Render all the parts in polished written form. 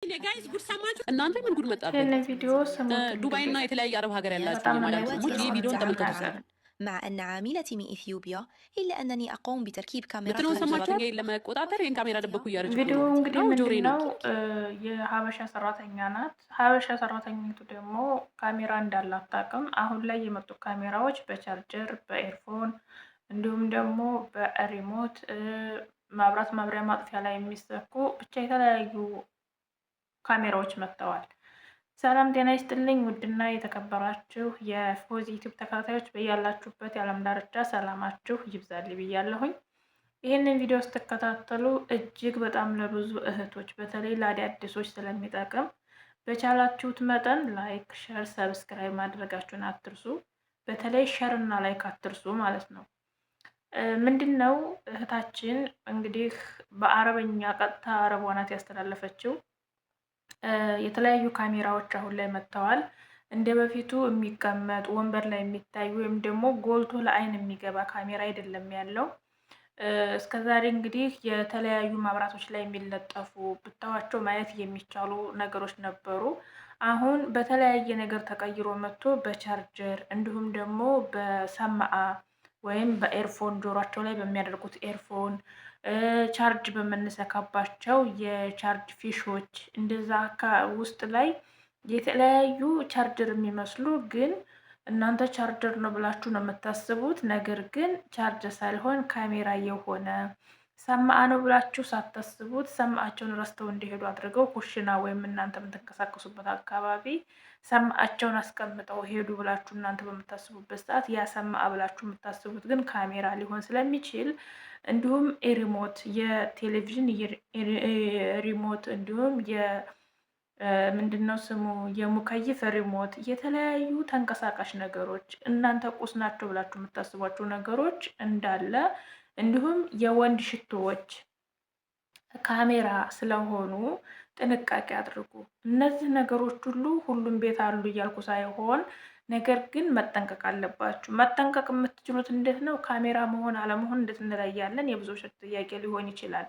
የጋይዝ ጉድ ሰማችሁ እናንተ? ምን ጉድ መጣብን? ይህንን ቪዲዮ ስሙት። ዱባይ እና የተለያየ አረብ ሀገር ያላችሁ በጣም የማዳም ቅመሞች ይህ ቪዲዮን ተመልከቱ። مع أن عاملتي من إثيوبيا إلا أنني أقوم بتركيب كاميرات ምትለውን ሰማችሁ? ይሄን ለመቆጣጠር ይሄን ካሜራ ደበኩ እያለች ቪዲዮ እንግዲህ ምንድነው የሀበሻ ሰራተኛ ናት። ሀበሻ ሰራተኛቱ ደግሞ ካሜራ እንዳላት አታውቅም። አሁን ላይ የመጡ ካሜራዎች በቻርጀር በኤርፎን እንዲሁም ደግሞ በሪሞት ማብራት ማብሪያ ማጥፊያ ላይ የሚሰኩ ብቻ የተለያዩ ካሜራዎች መጥተዋል። ሰላም ጤና ይስጥልኝ ውድና የተከበራችሁ የፎዚ ዩቲዩብ ተከታታዮች በያላችሁበት የዓለም ዳርቻ ሰላማችሁ ይብዛልኝ ብያለሁኝ። ይህንን ቪዲዮ ስትከታተሉ እጅግ በጣም ለብዙ እህቶች በተለይ ለአዳዲሶች ስለሚጠቅም በቻላችሁት መጠን ላይክ፣ ሸር፣ ሰብስክራይብ ማድረጋችሁን አትርሱ። በተለይ ሸር እና ላይክ አትርሱ ማለት ነው። ምንድነው እህታችን እንግዲህ በአረበኛ ቀጥታ አረቧ ናት ያስተላለፈችው። የተለያዩ ካሜራዎች አሁን ላይ መጥተዋል። እንደ በፊቱ የሚቀመጥ ወንበር ላይ የሚታይ ወይም ደግሞ ጎልቶ ለአይን የሚገባ ካሜራ አይደለም ያለው። እስከዛሬ እንግዲህ የተለያዩ መብራቶች ላይ የሚለጠፉ ብታዋቸው ማየት የሚቻሉ ነገሮች ነበሩ። አሁን በተለያየ ነገር ተቀይሮ መጥቶ በቻርጀር እንዲሁም ደግሞ በሰማአ ወይም በኤርፎን ጆሯቸው ላይ በሚያደርጉት ኤርፎን ቻርጅ በምንሰካባቸው የቻርጅ ፊሾች እንደዛ ውስጥ ላይ የተለያዩ ቻርጀር የሚመስሉ ግን እናንተ ቻርጀር ነው ብላችሁ ነው የምታስቡት። ነገር ግን ቻርጀር ሳይሆን ካሜራ የሆነ ሰማአ ነው ብላችሁ ሳታስቡት ሰማአቸውን ረስተው እንዲሄዱ አድርገው ኩሽና ወይም እናንተ የምትንቀሳቀሱበት አካባቢ ሰማአቸውን አስቀምጠው ሄዱ ብላችሁ እናንተ በምታስቡበት ሰዓት ያ ሰማአ ብላችሁ የምታስቡት ግን ካሜራ ሊሆን ስለሚችል እንዲሁም ሪሞት የቴሌቪዥን ሪሞት እንዲሁም ምንድነው ስሙ የሙከይፍ ሪሞት የተለያዩ ተንቀሳቃሽ ነገሮች እናንተ ቁስ ናቸው ብላችሁ የምታስቧቸው ነገሮች እንዳለ እንዲሁም የወንድ ሽቶዎች ካሜራ ስለሆኑ ጥንቃቄ አድርጉ። እነዚህ ነገሮች ሁሉም ቤት አሉ እያልኩ ሳይሆን ነገር ግን መጠንቀቅ አለባችሁ። መጠንቀቅ የምትችሉት እንዴት ነው? ካሜራ መሆን አለመሆን እንዴት እንለያለን? የብዙዎች ጥያቄ ሊሆን ይችላል።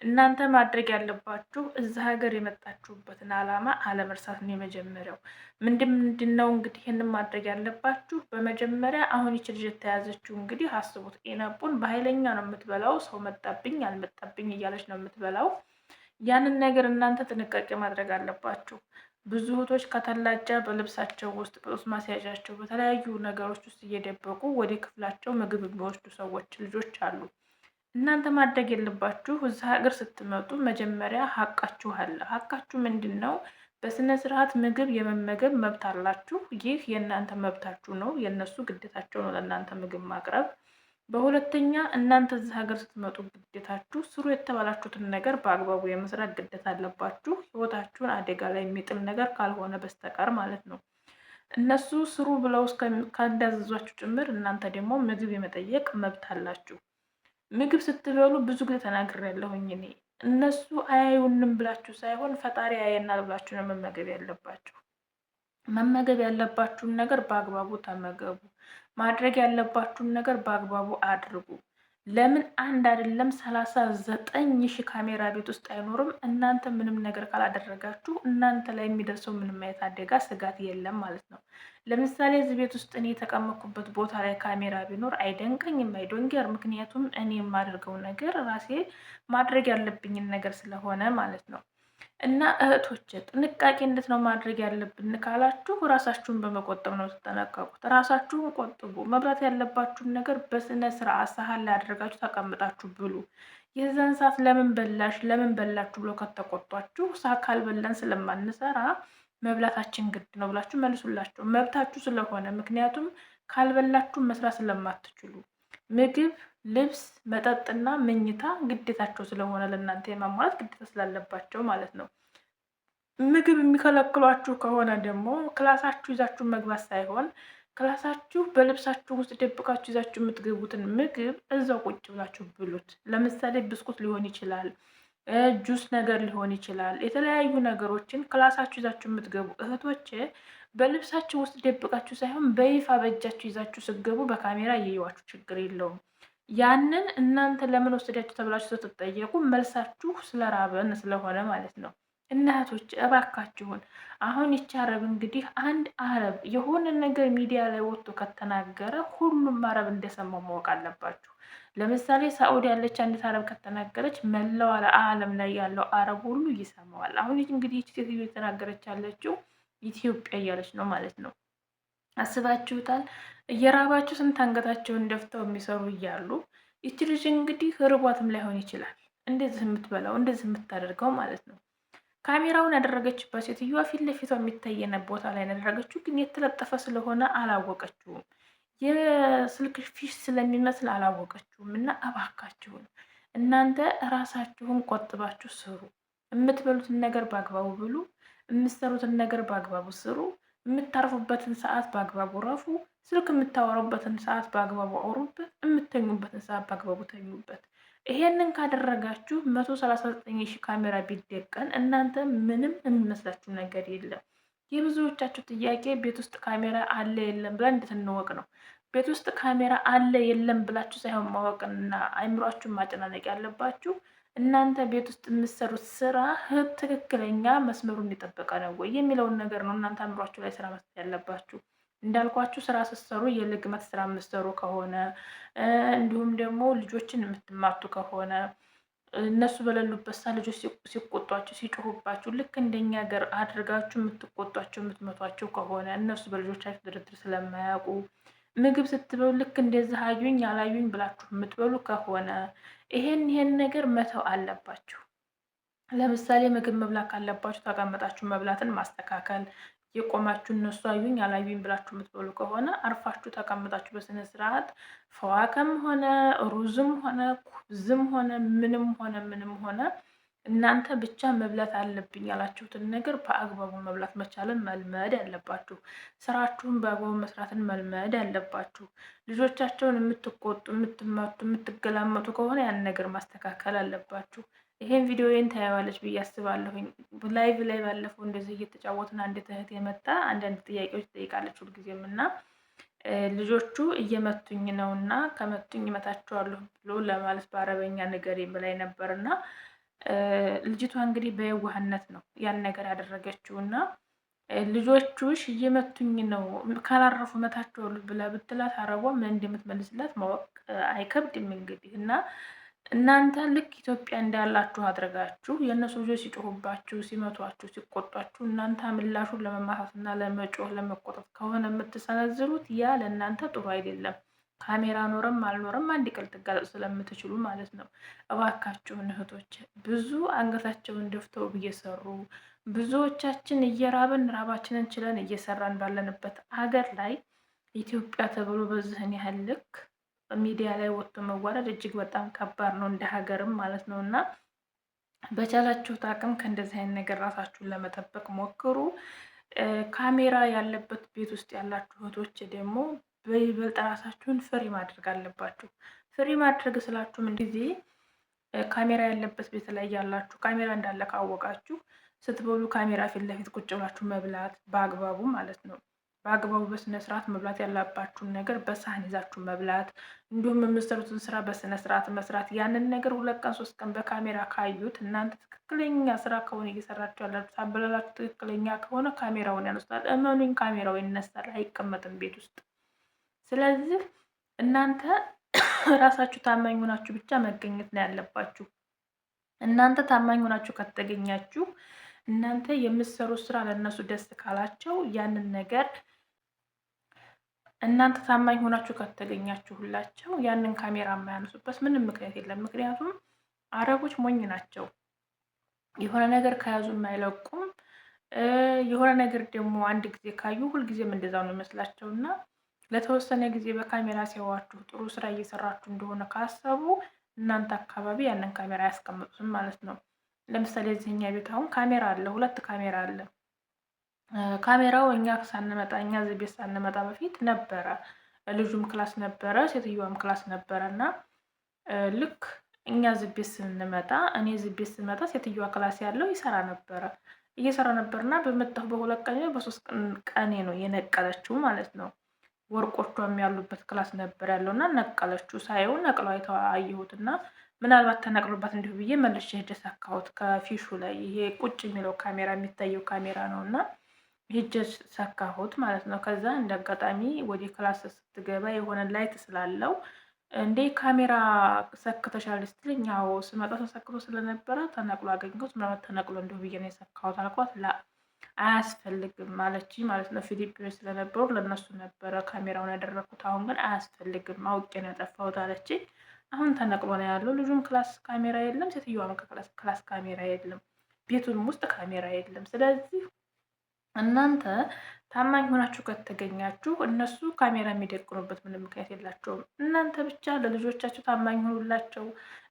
እናንተ ማድረግ ያለባችሁ እዛ ሀገር የመጣችሁበትን ዓላማ አለመርሳት ነው የመጀመሪያው። ምንድነው እንግዲህ ይህንን ማድረግ ያለባችሁ በመጀመሪያ አሁን ይች ልጅ የተያዘችው እንግዲህ አስቡት፣ ኤነቡን በኃይለኛ ነው የምትበላው። ሰው መጣብኝ አልመጣብኝ እያለች ነው የምትበላው። ያንን ነገር እናንተ ጥንቃቄ ማድረግ አለባችሁ። ብዙ እህቶች ከተላጃ በልብሳቸው ውስጥ በጡት ማስያዣቸው በተለያዩ ነገሮች ውስጥ እየደበቁ ወደ ክፍላቸው ምግብ የሚወስዱ ሰዎች ልጆች አሉ። እናንተ ማድረግ የለባችሁ። እዛ ሀገር ስትመጡ መጀመሪያ ሀቃችሁ አለ። ሀቃችሁ ምንድን ነው? በስነ ስርዓት ምግብ የመመገብ መብት አላችሁ። ይህ የእናንተ መብታችሁ ነው። የእነሱ ግዴታቸው ነው ለእናንተ ምግብ ማቅረብ። በሁለተኛ እናንተ እዚህ ሀገር ስትመጡ ግዴታችሁ ስሩ የተባላችሁትን ነገር በአግባቡ የመስራት ግዴታ አለባችሁ። ህይወታችሁን አደጋ ላይ የሚጥል ነገር ካልሆነ በስተቀር ማለት ነው። እነሱ ስሩ ብለው ካንዳዘዟችሁ ጭምር እናንተ ደግሞ ምግብ የመጠየቅ መብት አላችሁ። ምግብ ስትበሉ ብዙ ጊዜ ተናግሬያለሁኝ እኔ። እነሱ አያዩንም ብላችሁ ሳይሆን ፈጣሪ ያየናል ብላችሁ ነው መመገብ ያለባችሁ። መመገብ ያለባችሁን ነገር በአግባቡ ተመገቡ። ማድረግ ያለባችሁን ነገር በአግባቡ አድርጉ። ለምን አንድ አይደለም 39,000 ካሜራ ቤት ውስጥ አይኖርም? እናንተ ምንም ነገር ካላደረጋችሁ እናንተ ላይ የሚደርሰው ምንም አይነት አደጋ ስጋት የለም ማለት ነው። ለምሳሌ እዚህ ቤት ውስጥ እኔ የተቀመጥኩበት ቦታ ላይ ካሜራ ቢኖር አይደንቀኝም፣ አይዶንጌር። ምክንያቱም እኔ የማደርገው ነገር ራሴ ማድረግ ያለብኝን ነገር ስለሆነ ማለት ነው። እና እህቶች ጥንቃቄ እንዴት ነው ማድረግ ያለብን ካላችሁ ራሳችሁን በመቆጠብ ነው ተጠነቀቁት። ራሳችሁን ቆጥቡ። መብላት ያለባችሁን ነገር በስነ ስርዓት ሳህን ላይ አድርጋችሁ ተቀምጣችሁ ብሉ። የዛን ሰዓት ለምን በላሽ ለምን በላችሁ ብሎ ከተቆጧችሁ ካልበላን ስለማንሰራ መብላታችን ግድ ነው ብላችሁ መልሱላቸው። መብታችሁ ስለሆነ ምክንያቱም ካልበላችሁ መስራት ስለማትችሉ ምግብ፣ ልብስ፣ መጠጥና መኝታ ግዴታቸው ስለሆነ ለእናንተ የማሟላት ግዴታ ስላለባቸው ማለት ነው። ምግብ የሚከለክሏችሁ ከሆነ ደግሞ ክላሳችሁ ይዛችሁ መግባት ሳይሆን ክላሳችሁ በልብሳችሁ ውስጥ ደብቃችሁ ይዛችሁ የምትገቡትን ምግብ እዛው ቁጭ ብላችሁ ብሉት። ለምሳሌ ብስኩት ሊሆን ይችላል፣ ጁስ ነገር ሊሆን ይችላል። የተለያዩ ነገሮችን ክላሳችሁ ይዛችሁ የምትገቡ እህቶች በልብሳችሁ ውስጥ ደብቃችሁ ሳይሆን በይፋ በእጃችሁ ይዛችሁ ስትገቡ በካሜራ እየዋችሁ ችግር የለውም። ያንን እናንተ ለምን ወሰዳችሁ ተብላችሁ ስትጠየቁ መልሳችሁ ስለራበን ስለሆነ ማለት ነው። እናቶች እባካችሁን አሁን ይቺ አረብ እንግዲህ አንድ አረብ የሆነ ነገር ሚዲያ ላይ ወጥቶ ከተናገረ ሁሉም አረብ እንደሰማው ማወቅ አለባችሁ። ለምሳሌ ሳኡዲ ያለች አንዲት አረብ ከተናገረች መላው ዓለም ላይ ያለው አረብ ሁሉ ይሰማዋል። አሁን እንግዲህ ይቺ ሴትዮ የተናገረች ያለችው ኢትዮጵያ እያለች ነው ማለት ነው። አስባችሁታል? እየራባችሁ ስንት አንገታቸውን ደፍተው የሚሰሩ እያሉ ይቺ ልጅ እንግዲህ ርቧትም ላይሆን ይችላል እንደዚህ የምትበላው እንደዚህ የምታደርገው ማለት ነው። ካሜራውን ያደረገችበት ሴትዮዋ ፊት ለፊቷ የሚታየነ ቦታ ላይ ያደረገችው፣ ግን የተለጠፈ ስለሆነ አላወቀችውም። የስልክ ፊሽ ስለሚመስል አላወቀችውም። እና እባካችሁን እናንተ ራሳችሁን ቆጥባችሁ ስሩ። የምትበሉትን ነገር በአግባቡ ብሉ። የምትሰሩትን ነገር በአግባቡ ስሩ። የምታርፉበትን ሰዓት በአግባቡ ረፉ። ስልክ የምታወሩበትን ሰዓት በአግባቡ አውሩበት። የምተኙበትን ሰዓት በአግባቡ ተኙበት። ይሄንን ካደረጋችሁ 139,000 ካሜራ ቢደቀን እናንተ ምንም የሚመስላችሁ ነገር የለም። የብዙዎቻችሁ ጥያቄ ቤት ውስጥ ካሜራ አለ የለም ብለን እንድትንወቅ ነው። ቤት ውስጥ ካሜራ አለ የለም ብላችሁ ሳይሆን ማወቅና አይምሯችሁን ማጨናነቅ ያለባችሁ እናንተ ቤት ውስጥ የምትሰሩት ስራ ትክክለኛ መስመሩን የጠበቀ ነው ወይ የሚለውን ነገር ነው። እናንተ አእምሯችሁ ላይ ስራ መስጠት ያለባችሁ። እንዳልኳችሁ ስራ ስትሰሩ የልግመት ስራ የምትሰሩ ከሆነ እንዲሁም ደግሞ ልጆችን የምትማቱ ከሆነ እነሱ በሌሉበት ሰዓት ልጆች ሲቆጧችሁ ሲጮሁባችሁ ልክ እንደኛ ሀገር አድርጋችሁ የምትቆጧቸው የምትመቷቸው ከሆነ እነሱ በልጆቻችሁ ድርድር ስለማያውቁ ምግብ ስትበሉ ልክ እንደዚህ አዩኝ አላዩኝ ብላችሁ የምትበሉ ከሆነ ይሄን ነገር መተው አለባችሁ። ለምሳሌ ምግብ መብላት ካለባችሁ ተቀምጣችሁ መብላትን ማስተካከል። የቆማችሁ እነሱ አዩኝ አላዩኝ ብላችሁ የምትበሉ ከሆነ አርፋችሁ ተቀምጣችሁ በስነ ስርዓት ፈዋከም ሆነ ሩዝም ሆነ ኩብዝም ሆነ ምንም ሆነ እናንተ ብቻ መብላት አለብኝ ያላችሁትን ነገር በአግባቡ መብላት መቻልን መልመድ ያለባችሁ። ስራችሁን በአግባቡ መስራትን መልመድ ያለባችሁ። ልጆቻቸውን የምትቆጡ የምትመቱ የምትገላመጡ ከሆነ ያን ነገር ማስተካከል አለባችሁ። ይሄን ቪዲዮዬን ታያዋለች ብዬ አስባለሁኝ። ላይቭ ላይ ባለፈው እንደዚህ እየተጫወትና አንዲት እህት የመጣ አንዳንድ ጥያቄዎች ትጠይቃለች ሁልጊዜም እና ልጆቹ እየመቱኝ ነው እና ከመቱኝ እመታቸዋለሁ ብሎ ለማለት በአረበኛ ነገር ላይ ነበር እና ልጅቷ እንግዲህ በየዋህነት ነው ያን ነገር ያደረገችው እና ልጆቹሽ እየመቱኝ ነው ካላረፉ እመታቸዋለሁ ብላ ብትላት አረቧ ምን እንደምትመልስላት ማወቅ አይከብድም እንግዲህ እና እናንተ ልክ ኢትዮጵያ እንዳላችሁ አድርጋችሁ የእነሱ ልጆች ሲጮሁባችሁ፣ ሲመቷችሁ፣ ሲቆጧችሁ እናንተ ምላሹን ለመማታትና ለመጮህ ለመቆጣት ከሆነ የምትሰነዝሩት ያ ለእናንተ ጥሩ አይደለም። ካሜራ ኖረም አልኖረም አንድ ቀን ልትጋለጡ ስለምትችሉ ማለት ነው። እባካችሁን እህቶች ብዙ አንገታቸውን ደፍተው እየሰሩ ብዙዎቻችን እየራብን ራባችንን ችለን እየሰራን ባለንበት አገር ላይ ኢትዮጵያ ተብሎ በዚህን ያህል ልክ ሚዲያ ላይ ወጥቶ መዋረድ እጅግ በጣም ከባድ ነው፣ እንደ ሀገርም ማለት ነው። እና በቻላችሁት አቅም ከእንደዚህ አይነት ነገር ራሳችሁን ለመጠበቅ ሞክሩ። ካሜራ ያለበት ቤት ውስጥ ያላችሁ እህቶች ደግሞ በይበልጥ ራሳችሁን ፍሪ ማድረግ አለባችሁ። ፍሪ ማድረግ ስላችሁ ምን ጊዜ ካሜራ ያለበት ቤት ላይ ያላችሁ ካሜራ እንዳለ ካወቃችሁ ስትበሉ ካሜራ ፊት ለፊት ቁጭ ብላችሁ መብላት በአግባቡ ማለት ነው። በአግባቡ በስነ ስርዓት መብላት ያለባችሁን ነገር በሳህን ይዛችሁ መብላት፣ እንዲሁም የምትሰሩትን ስራ በስነ ስርዓት መስራት። ያንን ነገር 2 ቀን 3 ቀን በካሜራ ካዩት እናንተ ትክክለኛ ስራ ከሆነ እየሰራችሁ ያላችሁ ታበላላችሁ ትክክለኛ ከሆነ ካሜራውን ያነሱታል። እመኑኝ ካሜራው ይነሳል፣ አይቀመጥም ቤት ውስጥ። ስለዚህ እናንተ ራሳችሁ ታማኝ ሆናችሁ ብቻ መገኘት ነው ያለባችሁ። እናንተ ታማኝ ሆናችሁ ከተገኛችሁ እናንተ የምትሰሩት ስራ ለእነሱ ደስ ካላቸው ያንን ነገር እናንተ ታማኝ ሆናችሁ ከተገኛችሁላቸው ያንን ካሜራ የማያነሱበት ምንም ምክንያት የለም። ምክንያቱም አረቦች ሞኝ ናቸው። የሆነ ነገር ከያዙ የማይለቁም። የሆነ ነገር ደግሞ አንድ ጊዜ ካዩ ሁልጊዜም እንደዛው ነው ይመስላቸው እና ለተወሰነ ጊዜ በካሜራ ሲያዋችሁ ጥሩ ስራ እየሰራችሁ እንደሆነ ካሰቡ እናንተ አካባቢ ያንን ካሜራ አያስቀምጡትም ማለት ነው። ለምሳሌ እዚህኛ ቤት አሁን ካሜራ አለ፣ 2 ካሜራ አለ። ካሜራው እኛ ሳንመጣ እኛ እዚህ ቤት ሳንመጣ በፊት ነበረ። ልጁም ክላስ ነበረ፣ ሴትዮዋም ክላስ ነበረ እና ልክ እኛ እዚህ ቤት ስንመጣ እኔ እዚህ ቤት ስንመጣ ሴትዮዋ ክላስ ያለው እየሰራ ነበርና በመጣሁ በ2 ቀን በ3 ቀኔ ነው የነቀለችው ማለት ነው። ወርቆቿም ያሉበት ክላስ ነበር ያለውና ነቀለችው። ሳይሆን ነቅለው አየሁትና ምናልባት ተነቅሎበት እንዲሁ ብዬ መልሼ ሄጄ ሰካሁት ከፊሹ ላይ። ይሄ ቁጭ የሚለው ካሜራ የሚታየው ካሜራ ነው እና ሄጄ ሰካሁት ማለት ነው። ከዛ እንደ አጋጣሚ ወደ ክላስ ስትገባ የሆነ ላይት ስላለው እንዴ ካሜራ ሰክተሻል ስትለኝ፣ ያው ስመጣ ተሰክቶ ስለነበረ ተነቅሎ አገኘሁት። ምናልባት ተነቅሎ እንዲሁ ብዬ ነው የሰካሁት አልኳት። ላ አያስፈልግም ማለች ማለት ነው። ፊሊፒኖች ስለነበሩ ለእነሱ ነበረ ካሜራውን ያደረኩት። አሁን ግን አያስፈልግም አውቄ ነው ያጠፋሁት አለች። አሁን ተነቅሎ ነው ያለው። ልጁም ክላስ ካሜራ የለም፣ ሴትዮዋም ክላስ ካሜራ የለም፣ ቤቱም ውስጥ ካሜራ የለም። ስለዚህ እናንተ ታማኝ ሆናችሁ ከተገኛችሁ እነሱ ካሜራ የሚደቅኑበት ምንም ምክንያት የላቸውም። እናንተ ብቻ ለልጆቻችሁ ታማኝ ሁኑላቸው፣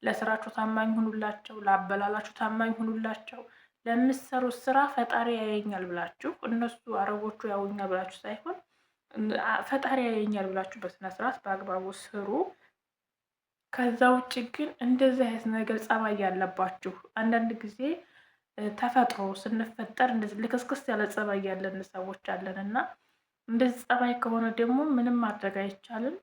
ለስራችሁ ታማኝ ሁኑላቸው፣ ለአበላላችሁ ታማኝ ሁኑላቸው። ለምትሰሩት ስራ ፈጣሪ ያየኛል ብላችሁ እነሱ አረቦቹ ያውኛል ብላችሁ ሳይሆን ፈጣሪ ያየኛል ብላችሁ በስነስርዓት በአግባቡ ስሩ። ከዛ ውጭ ግን እንደዚህ አይነት ነገር ጸባይ ያለባችሁ አንዳንድ ጊዜ ተፈጥሮ ስንፈጠር እንደዚህ ልክስክስ ያለ ጸባይ ያለን ሰዎች አለን እና እንደዚህ ጸባይ ከሆነ ደግሞ ምንም ማድረግ አይቻልም።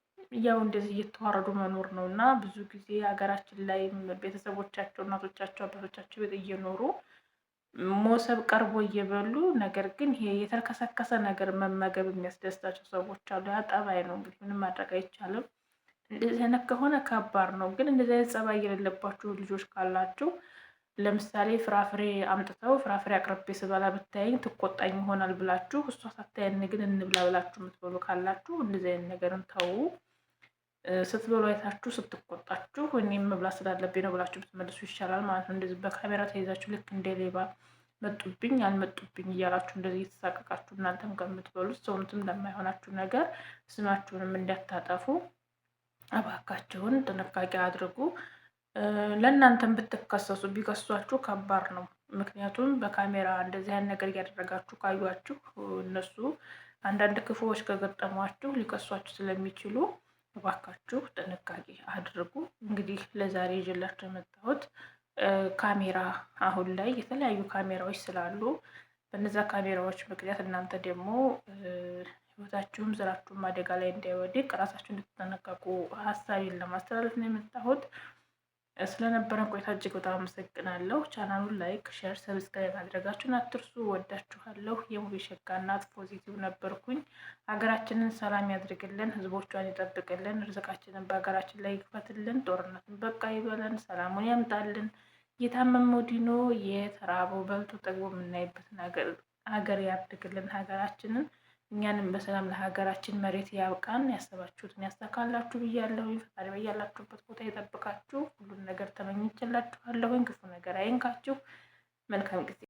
ያው እንደዚህ እየተዋረዱ መኖር ነው እና ብዙ ጊዜ ሀገራችን ላይ ቤተሰቦቻቸው እናቶቻቸው አባቶቻቸው ቤት እየኖሩ ሞሰብ ቀርቦ እየበሉ ነገር ግን ይሄ የተልከሰከሰ ነገር መመገብ የሚያስደስታቸው ሰዎች አሉ። ያ ጠባይ ነው እንግዲህ ምንም ማድረግ አይቻልም። እንደዚህ አይነት ከሆነ ከባድ ነው። ግን እንደዚህ አይነት ጸባይ የሌለባችሁ ልጆች ካላችሁ ለምሳሌ ፍራፍሬ አምጥተው ፍራፍሬ አቅርቤ ስበላ ብታየኝ ትቆጣኝ ይሆናል ብላችሁ እሷ ሳታየን ግን እንብላ ብላችሁ የምትበሉ ካላችሁ እንደዚህ አይነት ነገርን ተዉ። ስትበሉ አይታችሁ ስትቆጣችሁ እኔም መብላት ስላለብኝ ነው ብላችሁ ብትመልሱ ይሻላል ማለት ነው። እንደዚህ በካሜራ ተይዛችሁ ልክ እንደ ሌባ መጡብኝ አልመጡብኝ እያላችሁ እንደዚህ እየተሳቀቃችሁ እናንተም ከምትበሉት ሰውነትም እንደማይሆናችሁ ነገር ስማችሁንም እንዳታጠፉ እባካችሁን ጥንቃቄ አድርጉ። ለእናንተም ብትከሰሱ ቢከሷችሁ ከባድ ነው። ምክንያቱም በካሜራ እንደዚህ አይነት ነገር እያደረጋችሁ ካዩችሁ እነሱ አንዳንድ ክፉዎች ከገጠሟችሁ ሊከሷችሁ ስለሚችሉ እባካችሁ ጥንቃቄ አድርጉ። እንግዲህ ለዛሬ ይዤላችሁ የመጣሁት ካሜራ፣ አሁን ላይ የተለያዩ ካሜራዎች ስላሉ በነዛ ካሜራዎች ምክንያት እናንተ ደግሞ ህይወታችሁም ስራችሁም አደጋ ላይ እንዳይወድቅ ራሳችሁ እንድትጠነቀቁ ሀሳቤን ለማስተላለፍ ነው የመጣሁት። ስለነበረን ቆይታ እጅግ በጣም አመሰግናለሁ። ቻናሉን ላይክ፣ ሼር፣ ሰብስክራይብ ማድረጋችሁን አትርሱ። ወዳችኋለሁ። የሙቤ ሸጋ እናት ፖዚቲቭ ነበርኩኝ። ሀገራችንን ሰላም ያድርግልን፣ ህዝቦቿን ይጠብቅልን፣ ርዝቃችንን በሀገራችን ላይ ይክፈትልን፣ ጦርነትን በቃ ይበለን፣ ሰላሙን ያምጣልን፣ የታመመው ድኖ የተራበው በልቶ ጠግቦ የምናይበትን ሀገር ያድርግልን ሀገራችንን። እኛንም በሰላም ለሀገራችን መሬት ያብቃን። ያሰባችሁትን ያሳካላችሁ ብያለሁ። ፈጣሪ በያላችሁበት ቦታ ይጠብቃችሁ። ሁሉን ነገር ተመኝቼላችኋለሁ። ክፉ ነገር አይንካችሁ። መልካም ጊዜ